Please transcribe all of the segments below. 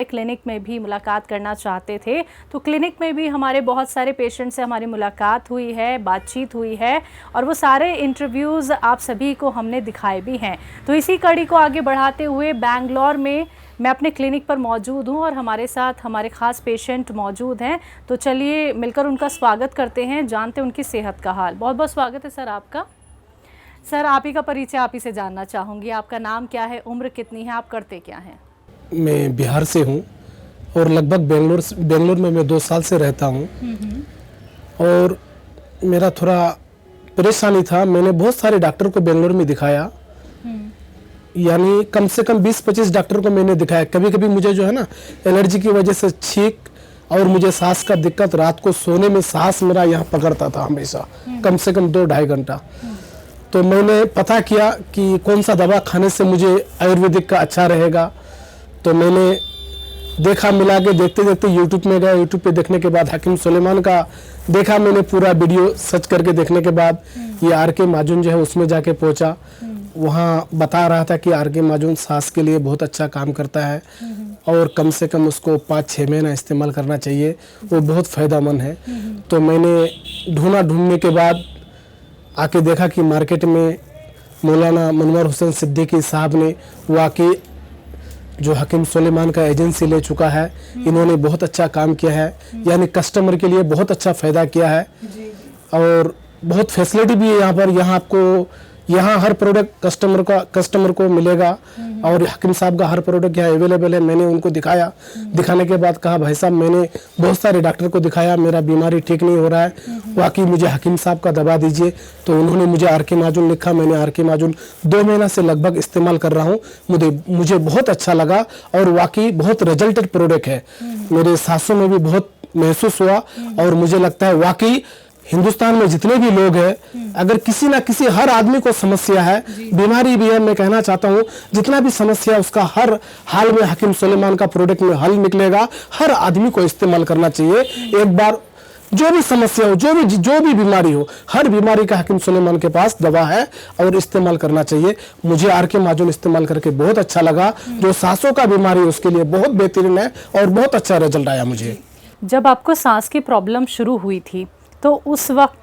Clinic में भी मुलाकात करना चाहते थे, तो क्लिनिक में भी हमारे बहुत सारे पेशेंट से हमारी मुलाकात हुई है, बातचीत हुई है और वो सारे इंटरव्यूज़ आप सभी को हमने दिखाए भी हैं। तो इसी कड़ी को आगे बढ़ाते हुए बैंगलोर में मैं अपने क्लिनिक पर मौजूद हूं और हमारे साथ हमारे ख़ास पेशेंट मौजूद हैं। तो चलिए मिलकर उनका स्वागत करते हैं, जानते हैं उनकी सेहत का हाल। बहुत बहुत स्वागत है सर आपका। सर आप ही का परिचय आप ही से जानना चाहूँगी। आपका नाम क्या है, उम्र कितनी है, आप करते क्या हैं? मैं बिहार से हूँ और लगभग बेंगलोर में मैं 2 साल से रहता हूँ। और मेरा थोड़ा परेशानी था, मैंने बहुत सारे डॉक्टर को बेंगलोर में दिखाया, यानी कम से कम 20-25 डॉक्टर को मैंने दिखाया। कभी कभी मुझे जो है ना एलर्जी की वजह से छींक और मुझे सांस का दिक्कत, रात को सोने में सांस मेरा यहाँ पकड़ता था हमेशा, कम से कम 2-2.5 घंटा। तो मैंने पता किया कि कौन सा दवा खाने से मुझे आयुर्वेदिक का अच्छा रहेगा। तो मैंने देखा, मिला के देखते देखते यूट्यूब में गया। यूट्यूब पे देखने के बाद हकीम सुलेमान का देखा मैंने पूरा वीडियो सर्च करके देखने के बाद ये आर.के. माजून जो है उसमें जाके पहुंचा। वहाँ बता रहा था कि आर.के. माजून सांस के लिए बहुत अच्छा काम करता है और कम से कम उसको 5-6 महीना इस्तेमाल करना चाहिए, वो बहुत फ़ायदेमंद है। तो मैंने ढूंढने के बाद आके देखा कि मार्केट में मौलाना मनवर हुसैन सिद्दीकी साहब ने वाकई जो हकीम सुलेमान का एजेंसी ले चुका है, इन्होंने बहुत अच्छा काम किया है, यानी कस्टमर के लिए बहुत अच्छा फ़ायदा किया है और बहुत फैसिलिटी भी है यहाँ पर। यहाँ आपको हर प्रोडक्ट कस्टमर को मिलेगा और हकीम साहब का हर प्रोडक्ट यहाँ अवेलेबल है। मैंने उनको दिखाया, दिखाने के बाद कहा भाई साहब मैंने बहुत सारे डॉक्टर को दिखाया, मेरा बीमारी ठीक नहीं हो रहा है, वाकई मुझे हकीम साहब का दवा दीजिए। तो उन्होंने मुझे आर.के. माजून लिखा, मैंने आर.के. माजून 2 महीना से लगभग इस्तेमाल कर रहा हूँ। मुझे बहुत अच्छा लगा और वाकई बहुत रिजल्टेड प्रोडक्ट है। मेरे सांसों में भी बहुत महसूस हुआ और मुझे लगता है वाकई हिंदुस्तान में जितने भी लोग हैं, अगर किसी ना किसी, हर आदमी को समस्या है, बीमारी भी है, मैं कहना चाहता हूँ जितना भी समस्या है उसका हर हाल में हकीम सुलेमान का प्रोडक्ट में हल निकलेगा। हर आदमी को इस्तेमाल करना चाहिए। एक बार जो भी समस्या हो, जो भी बीमारी हो, हर बीमारी का हकीम सुलेमान के पास दवा है और इस्तेमाल करना चाहिए। मुझे आर.के. माजून इस्तेमाल करके बहुत अच्छा लगा। जो सांसों का बीमारी है उसके लिए बहुत बेहतरीन है और बहुत अच्छा रिजल्ट आया मुझे। जब आपको सांस की प्रॉब्लम शुरू हुई थी तो उस वक्त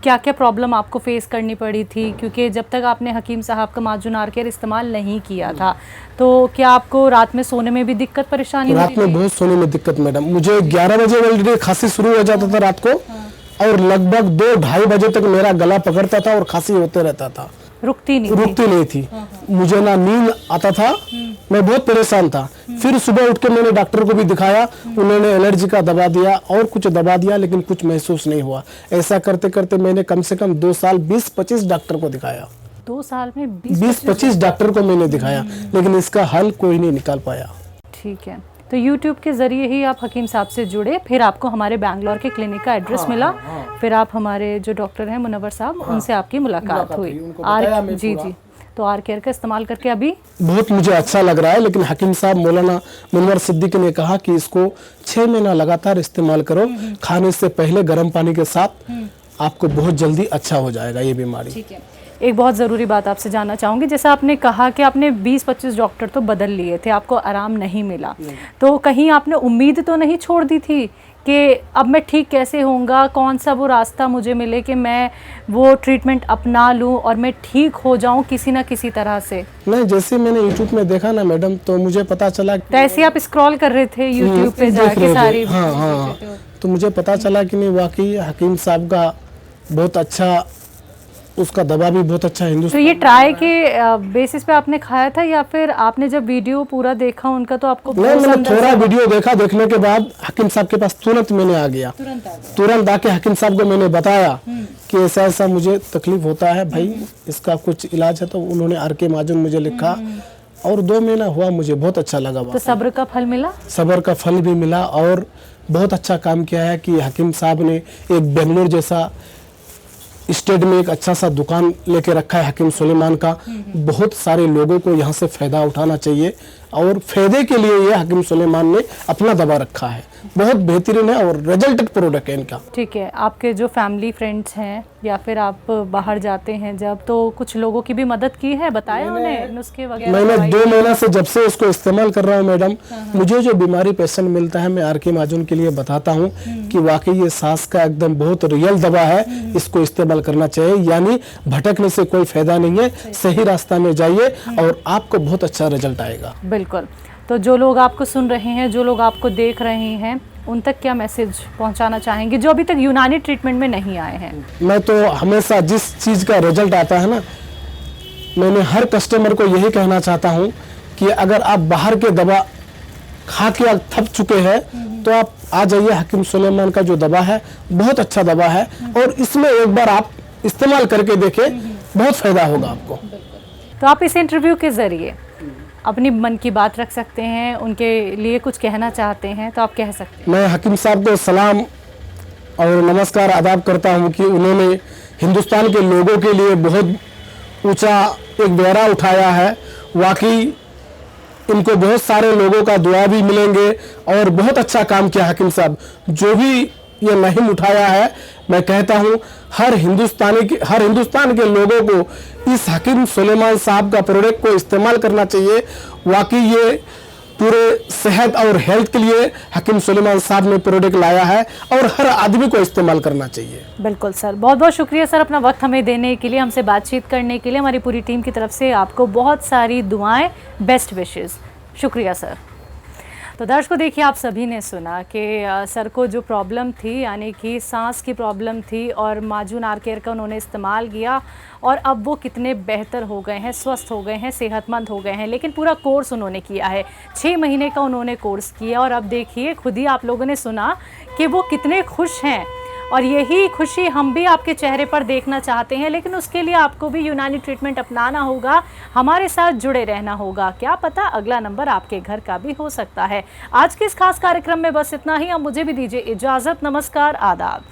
क्या क्या प्रॉब्लम आपको फेस करनी पड़ी थी? क्योंकि जब तक आपने हकीम साहब का माजून आर.के. इस्तेमाल नहीं किया था, तो क्या आपको रात में सोने में भी दिक्कत परेशानी रात में बहुत सोने में दिक्कत मैडम। मुझे 11 बजे ऑलरेडी खांसी शुरू हो जाता था रात को और लगभग 2-2.5 बजे तक मेरा गला पकड़ता था और खांसी होते रहता था, रुकती नहीं थी। मुझे ना नींद आता था, मैं बहुत परेशान था। फिर सुबह उठ के मैंने डॉक्टर को भी दिखाया, उन्होंने एलर्जी का दवा दिया और कुछ दवा दिया, लेकिन कुछ महसूस नहीं हुआ। ऐसा करते करते मैंने कम से कम 2 साल 20-25 डॉक्टर को दिखाया। 2 साल में 20-25 डॉक्टर को मैंने दिखाया, लेकिन इसका हल कोई नहीं निकाल पाया। ठीक है, तो YouTube के ज़रिए ही आप हकीम साहब से जुड़े, फिर आपको हमारे बैंगलोर के क्लिनिक का एड्रेस मिला, फिर आप हमारे जो डॉक्टर हैं मुनव्वर साहब, उनसे आपकी मुलाकात हुई। जी तो आर.के. का इस्तेमाल करके अभी बहुत मुझे अच्छा लग रहा है। लेकिन हकीम साहब मौलाना मनवर सिद्दीकी ने कहा कि इसको 6 महीना लगातार इस्तेमाल करो, खाने से पहले गर्म पानी के साथ, आपको बहुत जल्दी अच्छा हो जाएगा ये बीमारी। ठीक है, एक बहुत ज़रूरी बात आपसे जानना चाहूँगी। जैसा आपने कहा कि आपने 20-25 डॉक्टर तो बदल लिए थे, आपको आराम नहीं मिला, तो कहीं आपने उम्मीद तो नहीं छोड़ दी थी कि अब मैं ठीक कैसे होऊंगा, कौन सा वो रास्ता मुझे मिले कि मैं वो ट्रीटमेंट अपना लूं और मैं ठीक हो जाऊं किसी ना किसी तरह से? नहीं, जैसे मैंने यूट्यूब में देखा ना मैडम, तो मुझे पता चला। तो ऐसे आप स्क्रॉल कर रहे थे यूट्यूब पे जाके सारी? हाँ, तो मुझे पता चला कि नहीं वाकई हकीम साहब का बहुत अच्छा, उसका दवा भी बहुत अच्छा हिंदुस्तान। तो ये ट्राई के बेसिस पे आपने खाया था या फिर आपने जब वीडियो पूरा देखा उनका तो आपको? नहीं, मैंने थोड़ा वीडियो देखा, देखने के बाद हकीम साहब के पास तुरंत मैंने आ गया। तुरंत आके हकीम साहब को मैंने बताया कि ऐसा ऐसा मुझे तकलीफ होता है भाई, इसका कुछ इलाज है। तो उन्होंने आर.के. माजून मुझे लिखा और 2 महीना हुआ, मुझे बहुत अच्छा लगा। तो सब्र का फल मिला? सब्र का फल भी मिला और बहुत अच्छा काम किया है कि हकीम साहब ने एक बेंगलोर जैसा स्टेट में एक अच्छा सा दुकान लेके रखा है हकीम सुलेमान का। बहुत सारे लोगों को यहाँ से फ़ायदा उठाना चाहिए। और फायदे के लिए ये हकीम सुलेमान ने अपना दवा रखा है। बहुत बेहतरीन है और रिजल्टेड प्रोडक्ट है इनका। ठीक है, आपके जो फैमिली फ्रेंड्स हैं या फिर आप बाहर जाते हैं जब, तो कुछ लोगों की भी मदद की है, बताया उन्हें नुस्खे वगैरह? मैंने 2 महीना से जब से इसको इस्तेमाल कर रहा हूँ मैडम, मुझे जो बीमारी पेशेंट मिलता है मैं आर.के. महाजन के लिए बताता हूँ कि वाकई ये सांस का एकदम बहुत रियल दवा है, इसको इस्तेमाल करना चाहिए। यानी भटकने से कोई फायदा नहीं है, सही रास्ता में जाइए और आपको बहुत अच्छा रिजल्ट आएगा। बिल्कुल। तो जो लोग आपको सुन रहे हैं, जो लोग आपको देख रहे हैं, उन तक क्या मैसेज पहुंचाना चाहेंगे जो अभी तक यूनानी ट्रीटमेंट में नहीं आए हैं? मैं तो हमेशा जिस चीज़ का रिजल्ट आता है ना, मैंने हर कस्टमर को यही कहना चाहता हूँ कि अगर आप बाहर के दवा खा के थक चुके हैं तो आप आ जाइए। हकीम सुलेमान का जो दवा है बहुत अच्छा दवा है और इसमें एक बार आप इस्तेमाल करके देखें, बहुत फायदा होगा आपको। तो आप इस इंटरव्यू के जरिए अपनी मन की बात रख सकते हैं, उनके लिए कुछ कहना चाहते हैं तो आप कह सकते हैं। मैं हकीम साहब को सलाम और नमस्कार आदाब करता हूं कि उन्होंने हिंदुस्तान के लोगों के लिए बहुत ऊंचा एक बेड़ा उठाया है। वाकई इनको बहुत सारे लोगों का दुआ भी मिलेंगे और बहुत अच्छा काम किया हकीम साहब। जो भी ये मुहिम उठाया है, मैं कहता हूँ हर हिंदुस्तान के लोगों को इस हकीम सुलेमान साहब का प्रोडक्ट को इस्तेमाल करना चाहिए। वाकई ये पूरे सेहत और हेल्थ के लिए हकीम सुलेमान साहब ने प्रोडक्ट लाया है और हर आदमी को इस्तेमाल करना चाहिए। बिल्कुल सर, बहुत बहुत शुक्रिया सर अपना वक्त हमें देने के लिए, हमसे बातचीत करने के लिए। हमारी पूरी टीम की तरफ से आपको बहुत सारी दुआएं, बेस्ट विशेस। शुक्रिया सर। तो दर्शकों देखिए, आप सभी ने सुना कि सर को जो प्रॉब्लम थी, यानी कि सांस की प्रॉब्लम थी, और माजून आर केयर का उन्होंने इस्तेमाल किया और अब वो कितने बेहतर हो गए हैं, स्वस्थ हो गए हैं, सेहतमंद हो गए हैं। लेकिन पूरा कोर्स उन्होंने किया है, 6 महीने का उन्होंने कोर्स किया और अब देखिए खुद ही आप लोगों ने सुना कि वो कितने खुश हैं। और यही खुशी हम भी आपके चेहरे पर देखना चाहते हैं, लेकिन उसके लिए आपको भी यूनानी ट्रीटमेंट अपनाना होगा, हमारे साथ जुड़े रहना होगा। क्या पता अगला नंबर आपके घर का भी हो सकता है। आज के इस खास कार्यक्रम में बस इतना ही। अब मुझे भी दीजिए इजाज़त। नमस्कार, आदाब।